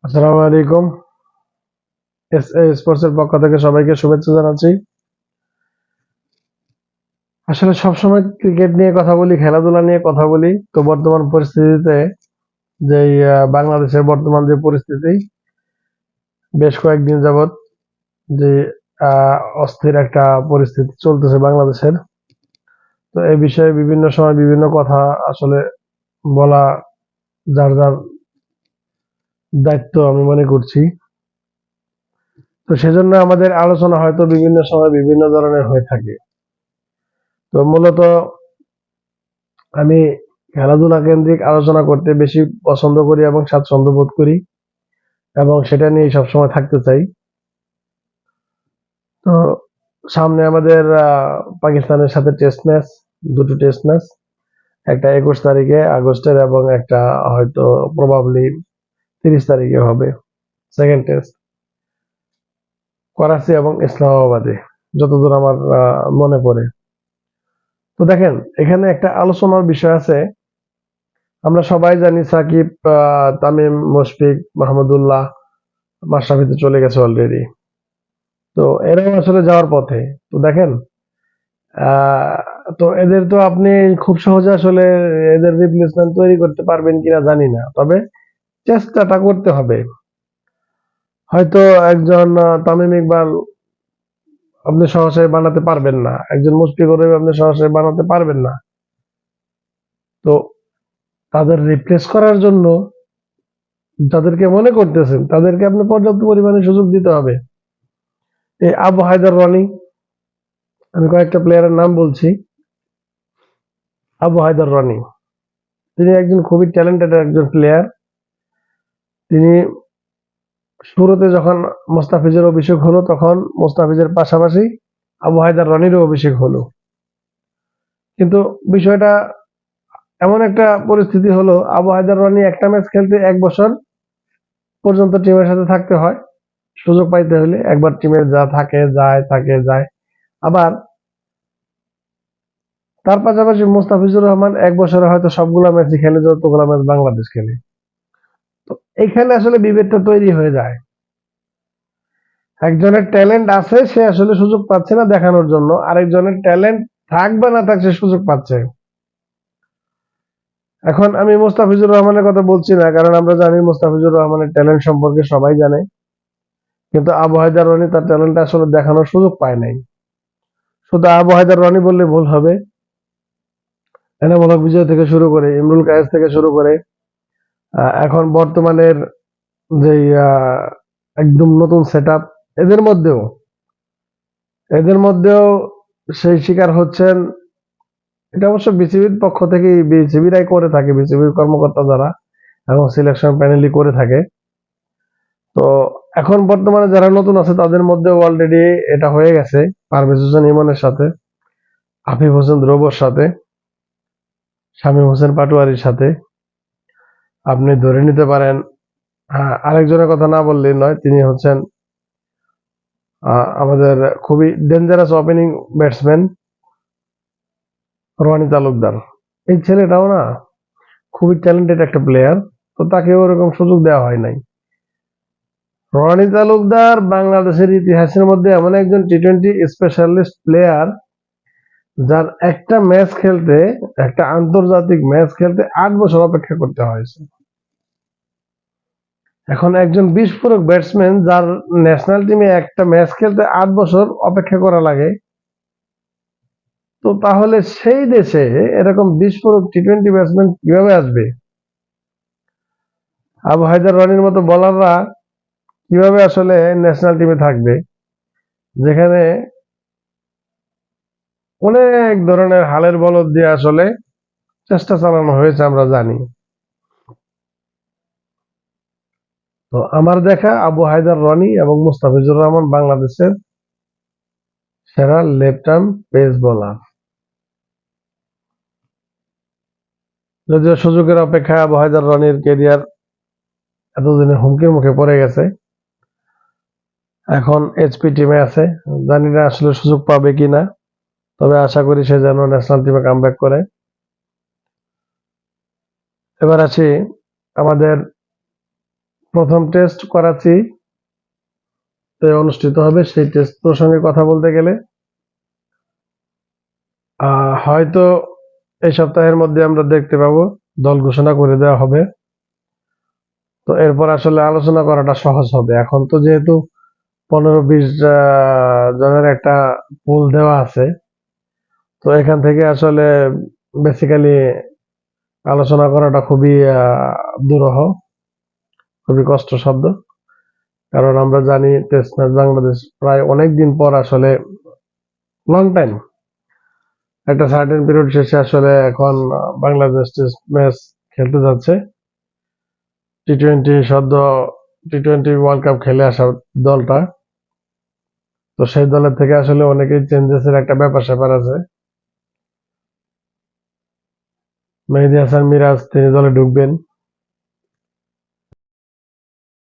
আসসালামু আলাইকুম। S A sports এর পক্ষ থেকে সবাইকে শুভেচ্ছা জানাচ্ছি। আসলে সবসময় ক্রিকেট নিয়ে কথা বলি, খেলাধুলা নিয়ে কথা বলি। তো বর্তমান পরিস্থিতিতে যেই বাংলাদেশের বর্তমান যে পরিস্থিতি, বেশ কয়েকদিন যাবৎ যে আহ, অস্থির একটা পরিস্থিতি চলতেছে বাংলাদেশের। তো এই বিষয়ে বিভিন্ন সময় বিভিন্ন কথা আসলে বলা যার যার দায়িত্ব আমি মনে করছি। তো সেজন্য আমাদের আলোচনা হয়তো বিভিন্ন সময় বিভিন্ন ধরনের হয়ে থাকে। তো মূলত আমি খেলাধুলা কেন্দ্রিক আলোচনা করতে বেশি পছন্দ করি এবং স্বাচ্ছন্দ্য বোধ করি এবং সেটা নিয়ে সবসময় থাকতে চাই। তো সামনে আমাদের পাকিস্তানের সাথে টেস্ট ম্যাচ, দুটো টেস্ট ম্যাচ, একটা 21 তারিখে আগস্টের এবং একটা হয়তো প্রবাবলি 30 তারিখে হবে সেকেন্ড টেস্ট, করাচি এবং ইসলামাবাদে, যতদূর আমার মনে পড়ে। তো দেখেন, এখানে একটা আলোচনার বিষয় আছে। আমরা সবাই জানি সাকিব, তামিম, মুশফিক, মাহমুদুল্লাহ, মাশরাফিতে চলে গেছে অলরেডি। তো এরাও আসলে যাওয়ার পথে। তো দেখেন, আহ, তো এদের তো আপনি খুব সহজে আসলে এদের রিপ্লেসমেন্ট তৈরি করতে পারবেন কিনা জানি না, তবে চেষ্টাটা করতে হবে। হয়তো একজন তামিম ইকবাল আপনি সহজে বানাতে পারবেন না, একজন মুশফিকুর রহিম আপনি সহজে বানাতে পারবেন না। তো তাদের রিপ্লেস করার জন্য যাদেরকে মনে করতেছেন তাদেরকে আপনি পর্যাপ্ত পরিমাণে সুযোগ দিতে হবে। এই আবু হায়দার রনি, আমি কয়েকটা প্লেয়ারের নাম বলছি। আবু হায়দার রনি, তিনি একজন খুবই ট্যালেন্টেড একজন প্লেয়ার। তিনি শুরুতে যখন মোস্তাফিজের অভিষেক হলো তখন মোস্তাফিজের পাশাপাশি আবু হায়দার রনিরও অভিষেক হলো। কিন্তু বিষয়টা এমন একটা পরিস্থিতি হলো, আবু হায়দার রনি একটা ম্যাচ খেলতে 1 বছর পর্যন্ত টিমের সাথে থাকতে হয় সুযোগ পাইতে হলে। একবার টিমে যা থাকে যায়, থাকে যায়। আবার তার পাশাপাশি মোস্তাফিজুর রহমান 1 বছরে হয়তো সবগুলা ম্যাচই খেলে যতগুলা ম্যাচ বাংলাদেশ খেলে। তো এইখানে আসলে বিভেদটা তৈরি হয়ে যায়। একজনের ট্যালেন্ট আছে, সে আসলে সুযোগ পাচ্ছে না দেখানোর জন্য, আরেকজনের ট্যালেন্ট থাক বা না থাক সে সুযোগ পাচ্ছে। এখন আমি মোস্তাফিজুর রহমানের কথা বলছি না, কারণ আমরা জানি মোস্তাফিজুর রহমানের ট্যালেন্ট সম্পর্কে সবাই জানে। কিন্তু আবু হায়দার রনি তার ট্যালেন্ট আসলে দেখানোর সুযোগ পায় নাই। শুধু আবু হায়দার রনি বললে ভুল হবে। এনামুল হক বিজয় থেকে শুরু করে, ইমরুল কায়েস থেকে শুরু করে, এখন বর্তমানের যে একদম নতুন সেট আপ, এদের মধ্যেও এদের মধ্যেও সেই শিকার হচ্ছেন। এটা অবশ্য বিসিবির পক্ষ থেকে, বিসিবিরাই করে থাকে, বিসিবির কর্মকর্তা যারা এবং সিলেকশন প্যানেলই করে থাকে। তো এখন বর্তমানে যারা নতুন আছে তাদের মধ্যে অলরেডি এটা হয়ে গেছে, পারভেজ হোসেন ইমনের সাথে, আফিফ হোসেন ধ্রুবর সাথে, শামীম হোসেন পাটোয়ারির সাথে। আপনি ধরে নিতে পারেন, আরেকজনের কথা না বললেই নয়, তিনি হচ্ছেন আমাদের খুবই dangerous opening batsman Rony Talukdar. এই ছেলেটাও না খুবই ট্যালেন্টেড একটা প্লেয়ার, তো তাকে ওরকম সুযোগ দেওয়া হয় নাই। রনি তালুকদার বাংলাদেশের ইতিহাসের মধ্যে এমন একজন টি-20 স্পেশালিস্ট প্লেয়ার, যার একটা ম্যাচ খেলতে, একটা আন্তর্জাতিক ম্যাচ খেলতে 8 বছর অপেক্ষা করতে হয়েছে। এখন একজন বিস্ফোরক ব্যাটসম্যান যার ন্যাশনাল টিমে একটা ম্যাচ খেলতে 8 বছর অপেক্ষা করা লাগে, তো তাহলে সেই দেশে এরকম বিস্ফোরক টি-20 ব্যাটসম্যান কিভাবে আসবে? আবু হায়দার রনির মতো বোলাররা কিভাবে আসলে ন্যাশনাল টিমে থাকবে, যেখানে অনেক ধরনের হালের বলদ দিয়ে আসলে চেষ্টা চালানো হয়েছে আমরা জানি। তো আমার দেখা আবু হায়দার রনি এবং মুস্তাফিজুর রহমান বাংলাদেশের সেরা লেফট আর্ম পেস বোলার। যদিও সুযোগের অপেক্ষায় আবু হায়দার রনির কেরিয়ার এতদিনে হুমকির মুখে পড়ে গেছে। এখন এইচপি টিমে আছে, জানি না আসলে সুযোগ পাবে কিনা, তবে আশা করি সে যেন ন্যাশনাল টিমে কামব্যাক করে। এবার আসি আমাদের প্রথম টেস্ট করাচি অনুষ্ঠিত হবে। সেই টেস্ট প্রসঙ্গে কথা বলতে গেলে হয়তো এই সপ্তাহের মধ্যে আমরা দেখতে পাবো দল ঘোষণা করে দেওয়া হবে। তো এরপর আসলে আলোচনা করাটা সহজ হবে। এখন তো যেহেতু 15-20 জনের একটা পুল দেওয়া আছে, তো এখান থেকে আসলে বেসিক্যালি আলোচনা করাটা খুবই দুরূহ, খুবই কষ্টসাধ্য। কারণ আমরা জানি টেস্ট ম্যাচ বাংলাদেশ প্রায় অনেক দিন পর আসলে লং টাইম একটা সার্টেন পিরিয়ড শেষে আসলে এখন বাংলাদেশ টেস্ট ম্যাচ খেলতে যাচ্ছে। টি-20 ওয়ার্ল্ড কাপ খেলে আসা দলটা, তো সেই দলের থেকে আসলে অনেকেই চেঞ্জেসের একটা ব্যাপার স্যাপার আছে। মেহেদী হাসান মিরাজ তিনি দলে ঢুকবেন।